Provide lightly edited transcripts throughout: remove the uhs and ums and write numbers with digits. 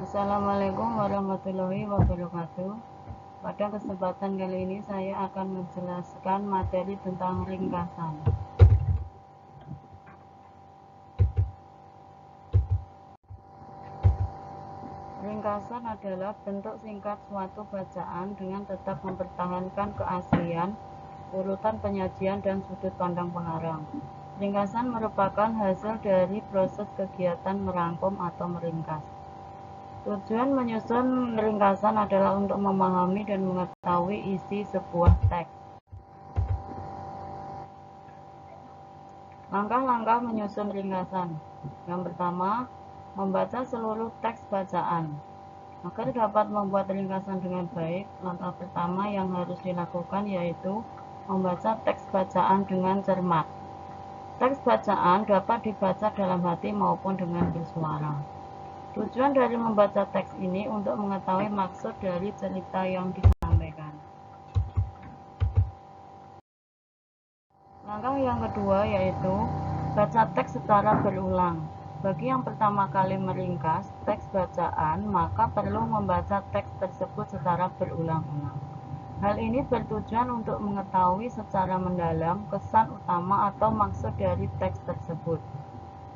Assalamualaikum warahmatullahi wabarakatuh. Pada kesempatan kali ini saya akan menjelaskan materi tentang ringkasan. Ringkasan adalah bentuk singkat suatu bacaan dengan tetap mempertahankan keaslian, urutan penyajian, dan sudut pandang pengarang. Ringkasan merupakan hasil dari proses kegiatan merangkum atau meringkas. Tujuan menyusun ringkasan adalah untuk memahami dan mengetahui isi sebuah teks. Langkah-langkah menyusun ringkasan. Yang pertama, membaca seluruh teks bacaan. Agar dapat membuat ringkasan dengan baik, langkah pertama yang harus dilakukan yaitu membaca teks bacaan dengan cermat. Teks bacaan dapat dibaca dalam hati maupun dengan bersuara. Tujuan dari membaca teks ini untuk mengetahui maksud dari cerita yang disampaikan. Langkah yang kedua yaitu baca teks secara berulang. Bagi yang pertama kali meringkas teks bacaan, maka perlu membaca teks tersebut secara berulang-ulang. Hal ini bertujuan untuk mengetahui secara mendalam kesan utama atau maksud dari teks tersebut.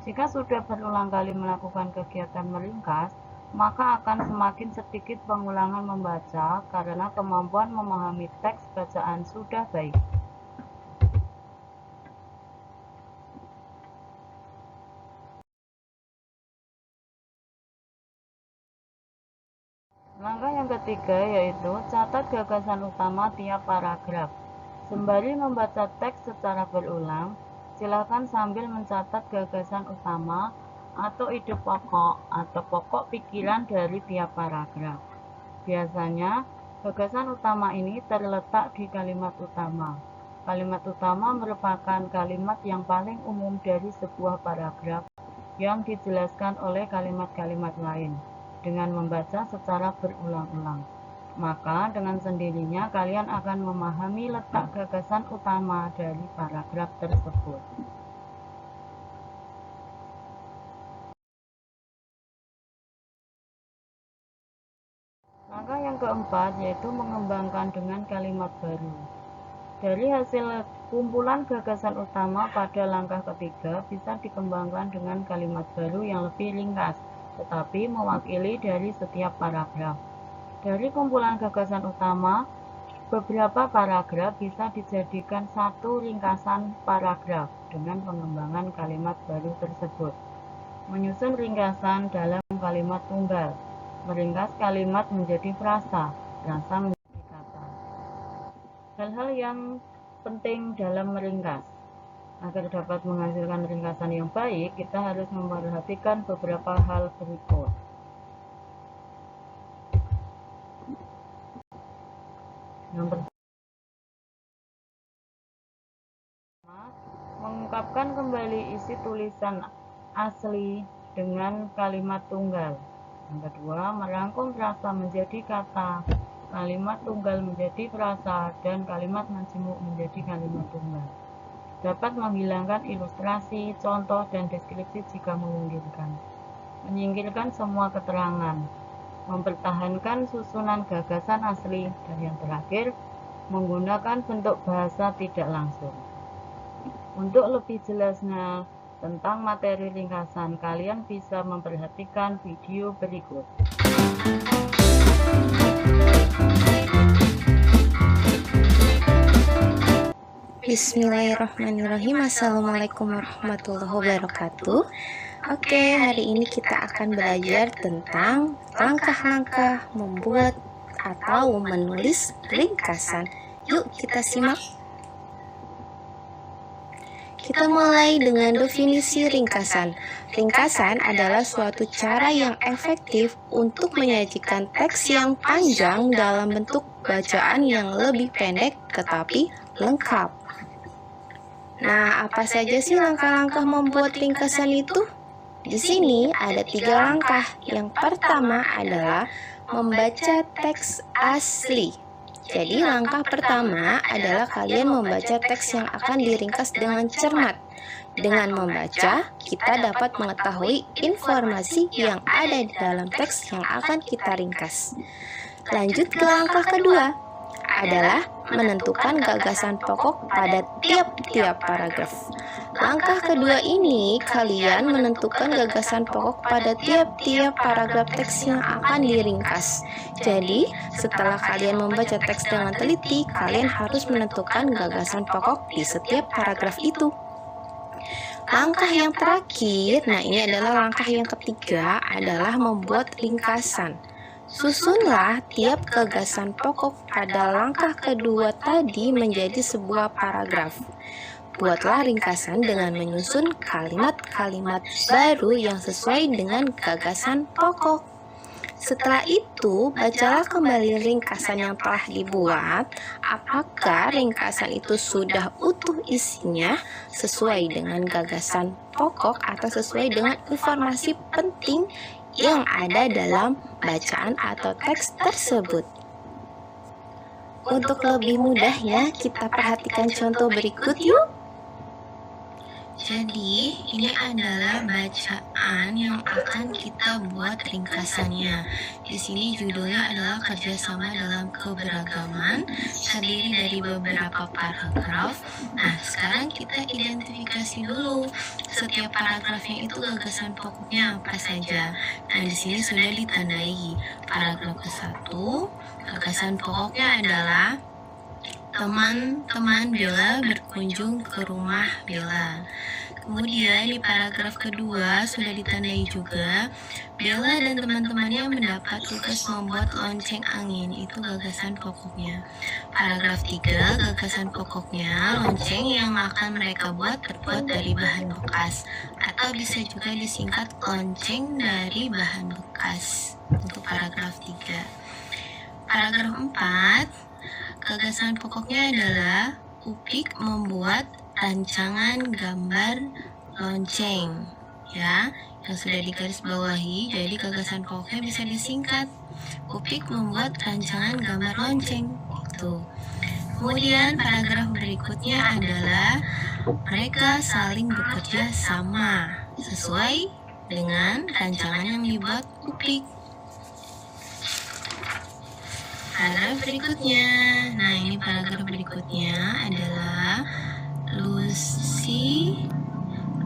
Jika sudah berulang kali melakukan kegiatan meringkas, maka akan semakin sedikit pengulangan membaca karena kemampuan memahami teks bacaan sudah baik. Langkah yang ketiga yaitu catat gagasan utama tiap paragraf. Sembari membaca teks secara berulang, silakan sambil mencatat gagasan utama atau ide pokok atau pokok pikiran dari tiap paragraf. Biasanya, gagasan utama ini terletak di kalimat utama. Kalimat utama merupakan kalimat yang paling umum dari sebuah paragraf yang dijelaskan oleh kalimat-kalimat lain dengan membaca secara berulang-ulang. Maka dengan sendirinya kalian akan memahami letak gagasan utama dari paragraf tersebut. Langkah yang keempat yaitu mengembangkan dengan kalimat baru. Dari hasil kumpulan gagasan utama pada langkah ketiga bisa dikembangkan dengan kalimat baru yang lebih ringkas, tetapi mewakili dari setiap paragraf. Dari kumpulan gagasan utama, beberapa paragraf bisa dijadikan satu ringkasan paragraf dengan pengembangan kalimat baru tersebut. Menyusun ringkasan dalam kalimat tunggal. Meringkas kalimat menjadi frasa, frasa menjadi kata. Hal-hal yang penting dalam meringkas. Agar dapat menghasilkan ringkasan yang baik, kita harus memperhatikan beberapa hal berikut. Yang pertama, mengungkapkan kembali isi tulisan asli dengan kalimat tunggal. Yang kedua, merangkum frasa menjadi kata, kalimat tunggal menjadi frasa, dan kalimat majemuk menjadi kalimat tunggal. Dapat menghilangkan ilustrasi, contoh, dan deskripsi jika memungkinkan. Menyingkirkan semua keterangan. Mempertahankan susunan gagasan asli. Dan yang terakhir, menggunakan bentuk bahasa tidak langsung. Untuk lebih jelasnya tentang materi ringkasan, kalian bisa memperhatikan video berikut. Bismillahirrahmanirrahim. Assalamualaikum warahmatullahi wabarakatuh. Oke, hari ini kita akan belajar tentang langkah-langkah membuat atau menulis ringkasan. Yuk kita simak. Kita mulai dengan definisi ringkasan. Ringkasan adalah suatu cara yang efektif untuk menyajikan teks yang panjang dalam bentuk bacaan yang lebih pendek tetapi lengkap. Nah, apa saja sih langkah-langkah membuat ringkasan itu? Di sini ada 3 langkah. Yang pertama adalah membaca teks asli. Jadi langkah pertama adalah kalian membaca teks yang akan diringkas dengan cermat. Dengan membaca, kita dapat mengetahui informasi yang ada di dalam teks yang akan kita ringkas. Lanjut ke langkah kedua, adalah menentukan gagasan pokok pada tiap-tiap paragraf. Langkah kedua ini, kalian menentukan gagasan pokok pada tiap-tiap paragraf teks yang akan diringkas. Jadi, setelah kalian membaca teks dengan teliti, kalian harus menentukan gagasan pokok di setiap paragraf itu. Langkah yang terakhir, nah ini adalah langkah yang ketiga, adalah membuat ringkasan. Susunlah tiap gagasan pokok pada langkah kedua tadi menjadi sebuah paragraf. Buatlah ringkasan dengan menyusun kalimat-kalimat baru yang sesuai dengan gagasan pokok. Setelah itu, bacalah kembali ringkasan yang telah dibuat. Apakah ringkasan itu sudah utuh isinya, sesuai dengan gagasan pokok atau sesuai dengan informasi penting yang ada dalam bacaan atau teks tersebut. Untuk lebih mudahnya, kita perhatikan contoh berikut yuk. Jadi, ini adalah bacaan yang akan kita buat ringkasannya. Di sini judulnya adalah kerjasama dalam keberagaman, terdiri dari beberapa paragraf. Nah, sekarang kita identifikasi dulu setiap paragrafnya itu gagasan pokoknya apa saja. Nah, di sini sudah ditandai. Paragraf ke-1, gagasan pokoknya adalah teman-teman Bella berkunjung ke rumah Bella. Kemudian di paragraf kedua sudah ditandai juga, Bella dan teman-temannya mendapat tugas membuat lonceng angin. Itu gagasan pokoknya. Paragraf 3, gagasan pokoknya, lonceng yang akan mereka buat terbuat dari bahan bekas, atau bisa juga disingkat lonceng dari bahan bekas. Untuk paragraf 3. Paragraf 4, gagasan pokoknya adalah Upik membuat rancangan gambar lonceng, ya, yang sudah digarisbawahi. Jadi gagasan pokoknya bisa disingkat Upik membuat rancangan gambar lonceng. Itu. Kemudian paragraf berikutnya adalah mereka saling bekerja sama sesuai dengan rancangan yang dibuat Upik. Paragraf berikutnya, nah ini paragraf berikutnya adalah Lucy.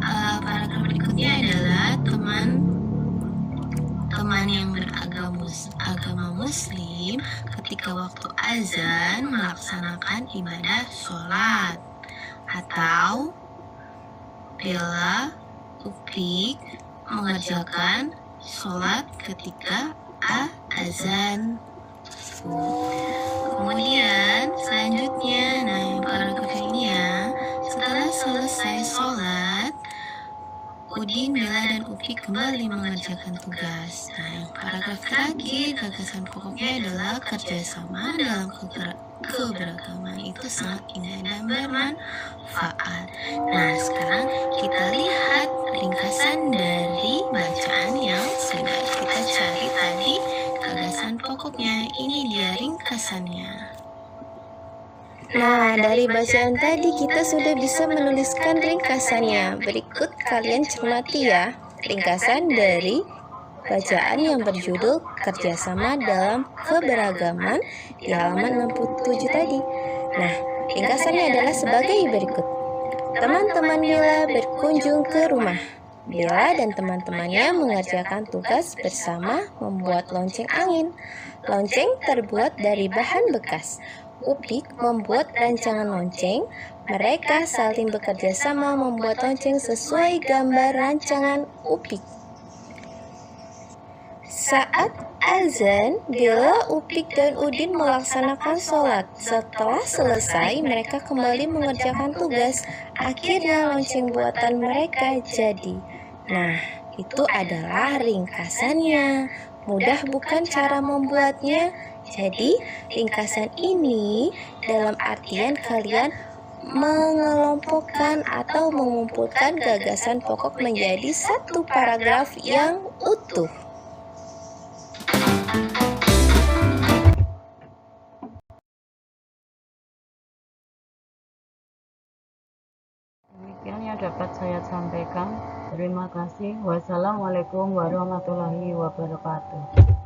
Paragraf berikutnya adalah teman-teman yang beragama Muslim ketika waktu azan melaksanakan ibadah sholat. Atau Bella Upik mengerjakan sholat ketika azan. Kemudian selanjutnya, nah yang paragraf ini ya, setelah selesai sholat, Udin, Bella, dan Upik kembali mengerjakan tugas. Nah yang paragraf terakhir, gagasan pokoknya adalah kerjasama dalam keberagaman. Itu sangat indah dan bermanfaat. Nah sekarang kita lihat ringkasan dari bacaan yang sudah kita cari tadi. Gagasan pokoknya, ini dia ringkasannya. Nah, dari bacaan tadi kita sudah bisa menuliskan ringkasannya. Berikut kalian cermati ya, ringkasan dari bacaan yang berjudul Kerjasama dalam Keberagaman di halaman 67 tadi. Nah, ringkasannya adalah sebagai berikut. Teman-teman Bella berkunjung ke rumah. Bella dan teman-temannya mengerjakan tugas bersama membuat lonceng angin. Lonceng terbuat dari bahan bekas. Upik membuat rancangan lonceng. Mereka saling bekerja sama membuat lonceng sesuai gambar rancangan Upik. Saat azan, Bella, Upik, dan Udin melaksanakan sholat. Setelah selesai, mereka kembali mengerjakan tugas. Akhirnya lonceng buatan mereka jadi. Nah, itu adalah ringkasannya. Mudah bukan cara membuatnya? Jadi, ringkasan ini dalam artian kalian mengelompokkan atau mengumpulkan gagasan pokok menjadi satu paragraf yang utuh. Demikian yang dapat saya Terima kasih. Wassalamualaikum warahmatullahi wabarakatuh.